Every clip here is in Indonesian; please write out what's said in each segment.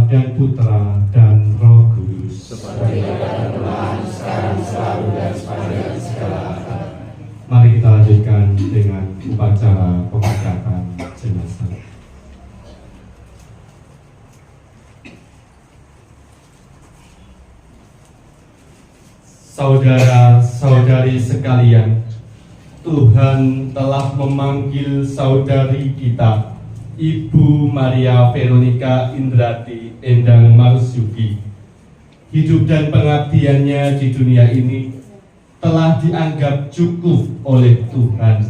dan Putra dan Roh Kudus. Seperti pada permulaan, sekarang, selalu, dan sepanjang segala abad. Mari kita lanjutkan dengan upacara pemakaman jenazah. Saudara-saudari sekalian, Tuhan telah memanggil saudari kita, Ibu Maria Veronica Indrati Endang Marzuki. Hidup dan pengabdiannya di dunia ini telah dianggap cukup oleh Tuhan.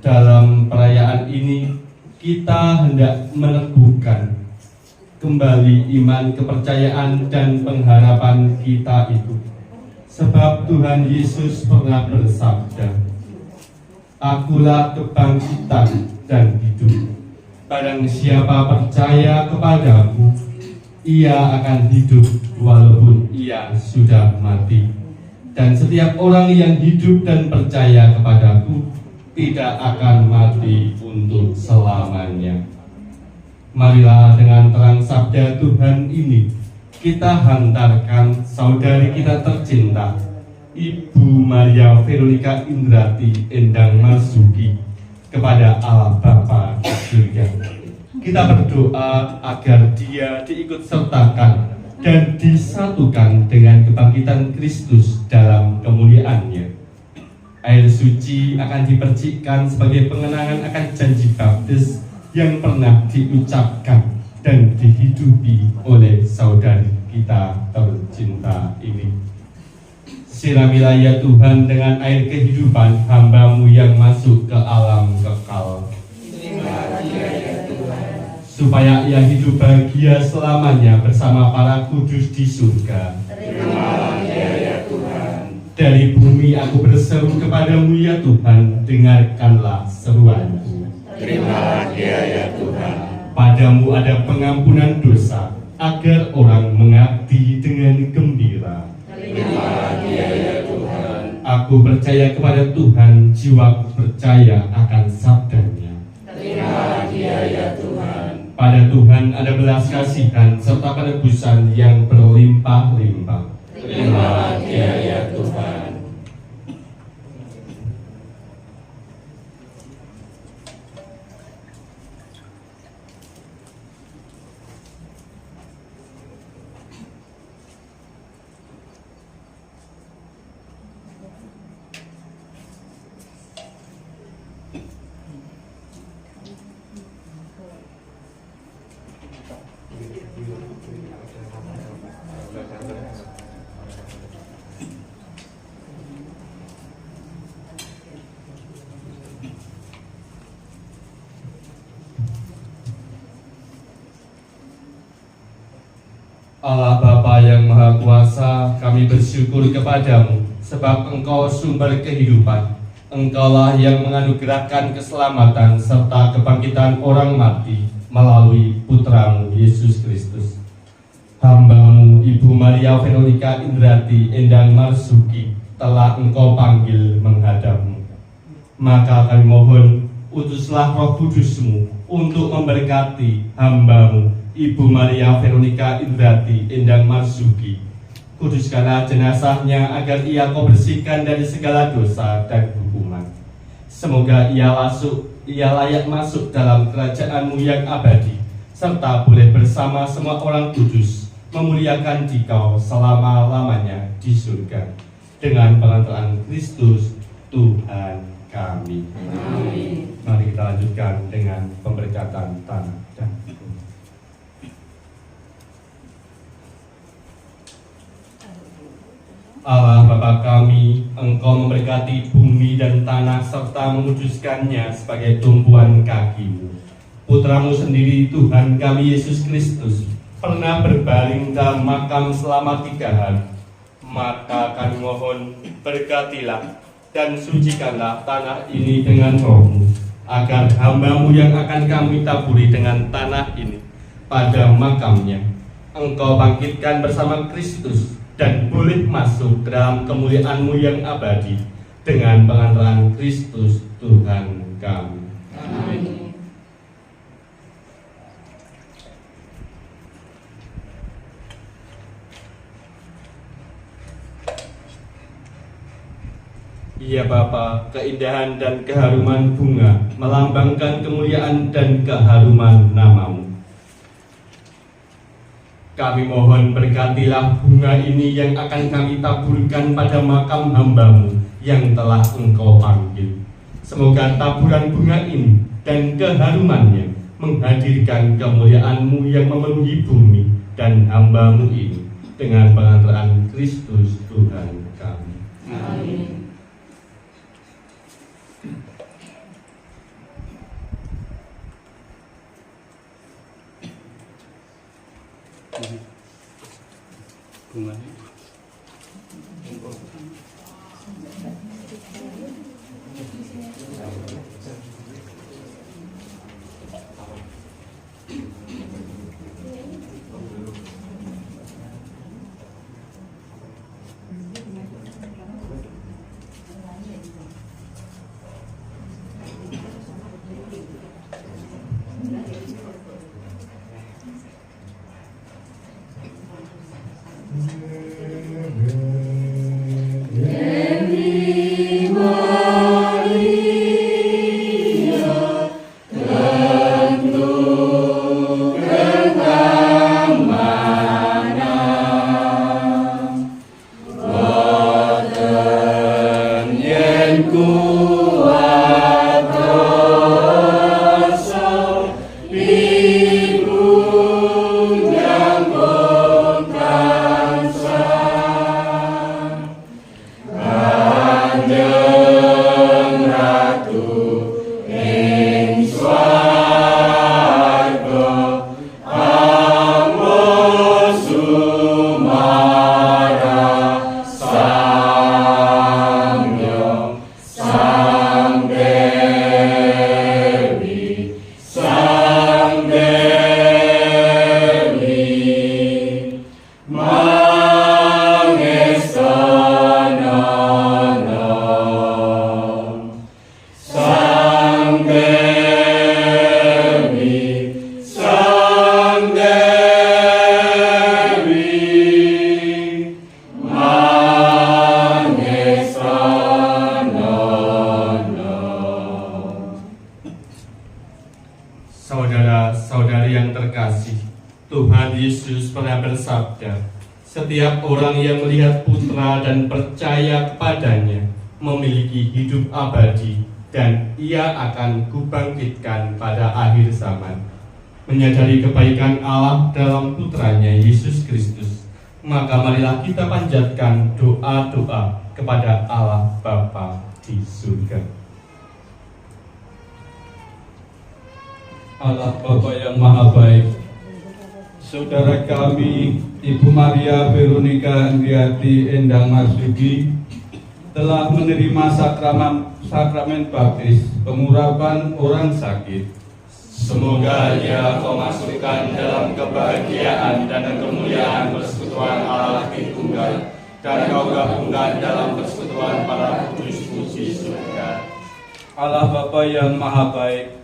Dalam perayaan ini, kita hendak meneguhkan kembali iman, kepercayaan, dan pengharapan kita itu. Sebab Tuhan Yesus pernah bersabda, "Akulah kebangkitan dan hidup. Barang siapa percaya kepadaku, ia akan hidup walaupun ia sudah mati. Dan setiap orang yang hidup dan percaya kepadaku tidak akan mati untuk selamanya." Marilah dengan terang sabda Tuhan ini kita hantarkan saudari kita tercinta, Ibu Maria Veronica Indrati Endang Marzuki, kepada Allah Bapa di surga. Kita berdoa agar dia diikut sertakan dan disatukan dengan kebangkitan Kristus dalam kemuliaannya. Air suci akan dipercikkan sebagai pengenangan akan janji baptis yang pernah diucapkan dan dihidupi oleh saudari kita tercinta ini. Siramilah ya Tuhan dengan air kehidupan hamba-Mu yang masuk ke alam kekal. Supaya ia hidup bahagia selamanya bersama para kudus di surga. Terimalah dia ya Tuhan. Dari bumi aku berseru kepadamu ya Tuhan, dengarkanlah seruanku. Terimalah dia ya Tuhan. Padamu ada pengampunan dosa, agar orang mengabdi dengan gembira. Terimalah dia ya Tuhan. Aku percaya kepada Tuhan, jiwaku percaya akan sabdanya. Terimalah dia ya Tuhan. Pada Tuhan ada belas kasihan serta penebusan yang berlimpah-limpah. Terimalah dia ya Tuhan. Allah Bapa yang Maha Kuasa, kami bersyukur kepadamu, sebab Engkau sumber kehidupan. Engkaulah yang menganugerahkan keselamatan serta kebangkitan orang mati melalui Putramu Yesus Kristus. Hamba-Mu Ibu Maria Veronica Indrati Endang Marzuki telah Engkau panggil menghadap-Mu. Maka kami mohon, utuslah Roh Kudus-Mu untuk memberkati hamba-Mu Ibu Maria Veronica Indrati Endang Marzuki. Kuduskanlah jenazahnya agar ia Kau bersihkan dari segala dosa dan hukuman. Semoga ia layak masuk dalam kerajaan-Mu yang abadi, serta boleh bersama semua orang kudus memuliakan Dikau selama-lamanya di surga. Dengan pengantaran Kristus Tuhan kami. Amin. Mari kita lanjutkan dengan pemberkatan tanah dan bumi. Allah Bapa kami, Engkau memberkati bumi dan tanah serta menguduskannya sebagai tumpuan kaki-Mu. Putramu sendiri Tuhan kami Yesus Kristus pernah berbaring dalam makam selama 3 hari. Maka kami mohon, berkatilah dan sucikanlah tanah ini dengan Roh-Mu, agar hamba-Mu yang akan kami taburi dengan tanah ini pada makamnya Engkau bangkitkan bersama Kristus dan boleh masuk ke dalam kemuliaan-Mu yang abadi dengan pengantaran Kristus Tuhan kami. Amin. Ya Bapa, keindahan dan keharuman bunga melambangkan kemuliaan dan keharuman nama-Mu. Kami mohon berkatilah bunga ini yang akan kami taburkan pada makam hamba-Mu yang telah Engkau panggil. Semoga taburan bunga ini dan keharumannya menghadirkan kemuliaan-Mu yang memenuhi bumi dan hamba-Mu ini dengan pengantaran Kristus Tuhan kami. Amin. Bunga. Saudara-saudari yang terkasih, Tuhan Yesus pernah bersabda, setiap orang yang melihat Putra dan percaya kepadanya memiliki hidup abadi dan ia akan kubangkitkan pada akhir zaman. Menyadari kebaikan Allah dalam Putranya Yesus Kristus, maka marilah kita panjatkan doa-doa kepada Allah Bapa di surga. Allah Bapa yang Maha Baik, saudara kami Ibu Maria Veronica Andriati Endang Marsugi telah menerima sakramen baptis pengurapan orang sakit. Semoga ia Kau masukkan dalam kebahagiaan dan kemuliaan persekutuan Allah Tritunggal, dan Kau gabungkan dalam persekutuan para kudus di surga. Allah Bapa yang Maha Baik,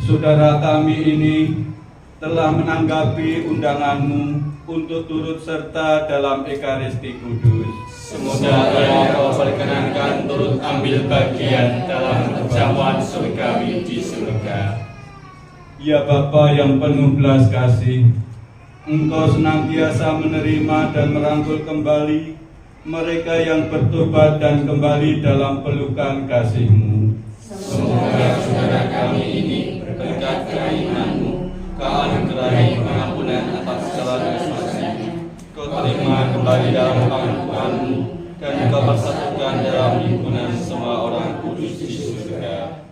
saudara kami ini telah menanggapi undangan-Mu untuk turut serta dalam Ekaristi Kudus. Semoga ia Kau perkenankan turut ambil bagian dalam perjamuan surgawi di surga. Ya Bapa yang penuh belas kasih, Engkau senantiasa menerima dan merangkul kembali mereka yang bertobat dan kembali dalam pelukan kasih-Mu. Semoga saudara kami ini berkat keimanan-Mu, Kau anugerahi pengampunan atas segala dosanya. Kau terima kembali dalam pengampunan-Mu, dan Kau persatukan dalam himpunan semua orang kudus di surga.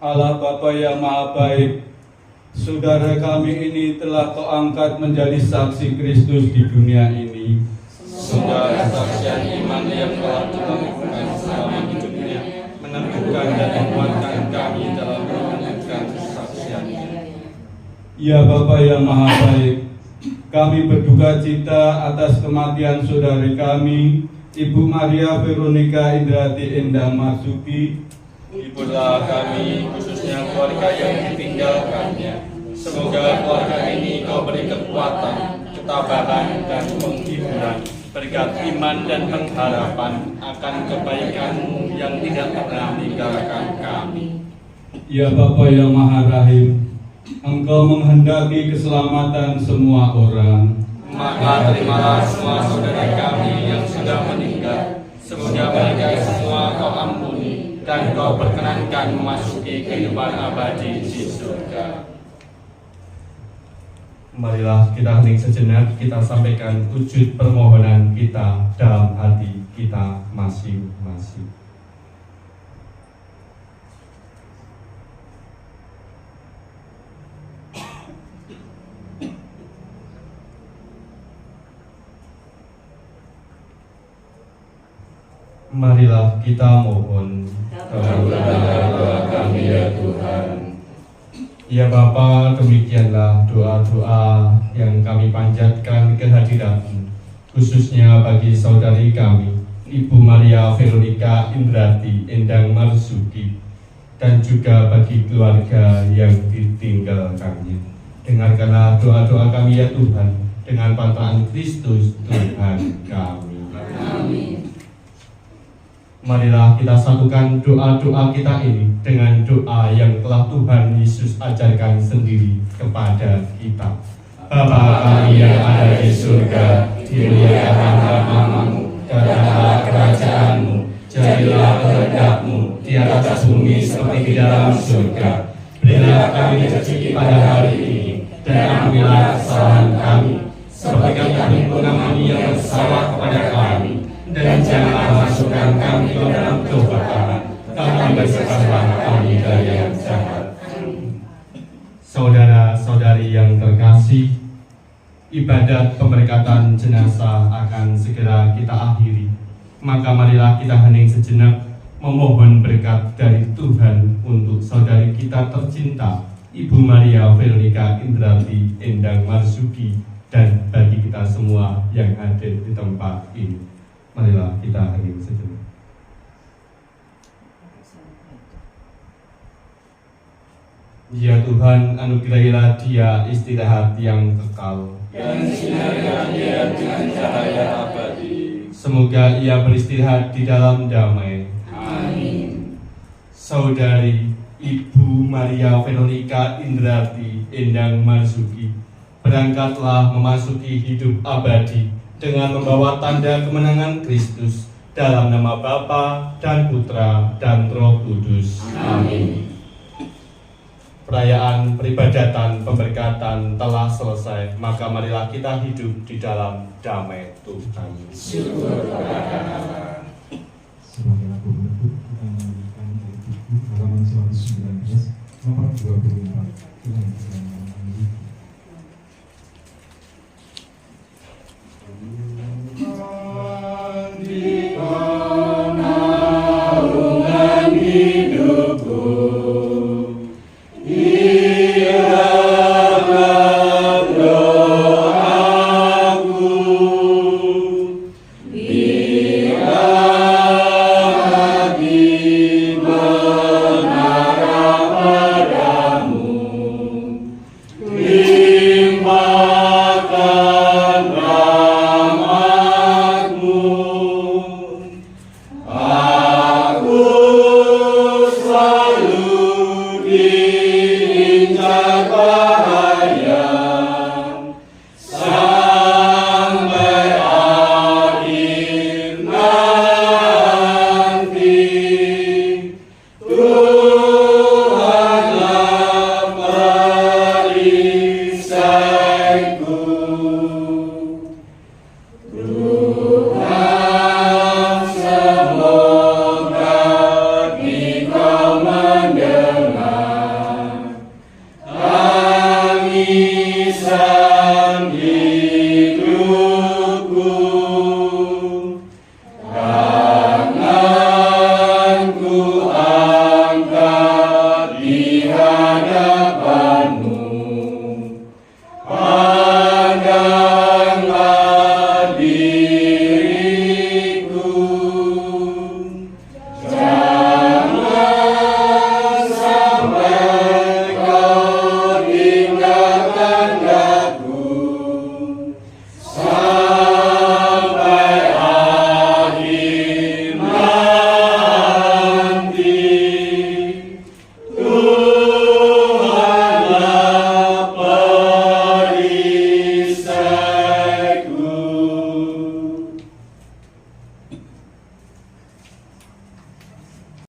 Allah Bapa yang Maha Baik, saudara kami ini telah Kau angkat menjadi saksi Kristus di dunia ini. Semoga kesaksian iman yang telah kita lakukan selama hidupnya meneguhkan dan menguatkan kami dalam melanjutkan kesaksiannya. Ya Bapa yang Maha Baik, kami berduka cita atas kematian saudari kami, Ibu Maria Veronica Indrati Endang Marsugi. Hiburlah kami, khususnya keluarga yang ditinggalkannya. Semoga keluarga ini Kau beri kekuatan, ketabahan, dan penghiburan, berkat iman dan pengharapan akan kebaikan-Mu yang tidak pernah meninggalkan kami. Ya Bapa yang Maha Rahim, Engkau menghendaki keselamatan semua orang. Maka terimalah semua saudara kami yang sudah meninggal, semoga mereka semua Kau ampuni dan Kau perkenankan memasuki kehidupan abadi di surga. Marilah kita hening sejenak, kita sampaikan wujud permohonan kita dalam hati kita masing-masing. Marilah kita mohon, Kabulkanlah doa kami ya Tuhan. Ya Bapa, demikianlah doa-doa yang kami panjatkan kehadirat-Mu, khususnya bagi saudari kami, Ibu Maria Veronica Indrati Endang Marzuki, dan juga bagi keluarga yang ditinggalkannya. Dengarkanlah doa-doa kami ya Tuhan, dengan pantaran Kristus Tuhan kami. Amin. Marilah kita satukan doa-doa kita ini dengan doa yang telah Tuhan Yesus ajarkan sendiri kepada kita. Bapa kami yang ada di surga, dimuliakanlah nama-Mu, datanglah kerajaan-Mu, jadilah kehendak-Mu di atas bumi seperti di dalam surga. Berilah kami rezeki pada hari ini, dan ampunilah kesalahan kami, seperti kami mengampuni yang bersalah kepada kami. Dan janganlah masukkan kami ke dalam cobaan, tapi bersihkanlah kami dari yang jahat. Saudara-saudari yang terkasih, ibadat pemberkatan jenazah akan segera kita akhiri. Maka marilah kita hening sejenak, memohon berkat dari Tuhan untuk saudari kita tercinta, Ibu Maria Veronica Indrati Endang Marzuki, dan bagi kita semua yang hadir di tempat ini. Marilah kita hening sejenak. Ya Tuhan, anugerahilah dia istirahat yang kekal, Dan sinarkan dia dengan cahaya abadi. semoga ia beristirahat di dalam damai. Amin. Saudari Ibu Maria Veronica Indrati Endang Marzuki, berangkatlah memasuki hidup abadi dengan membawa tanda kemenangan Kristus, dalam nama Bapa dan Putra dan Roh Kudus. Amin. Perayaan peribadatan pemberkatan telah selesai, maka marilah kita hidup di dalam damai Tuhan. Syukur kepada Allah. Sebagai lagu penutup kita menyanyikan dari buku halaman 119 nomor 24 Tuhan yang memiliki. Di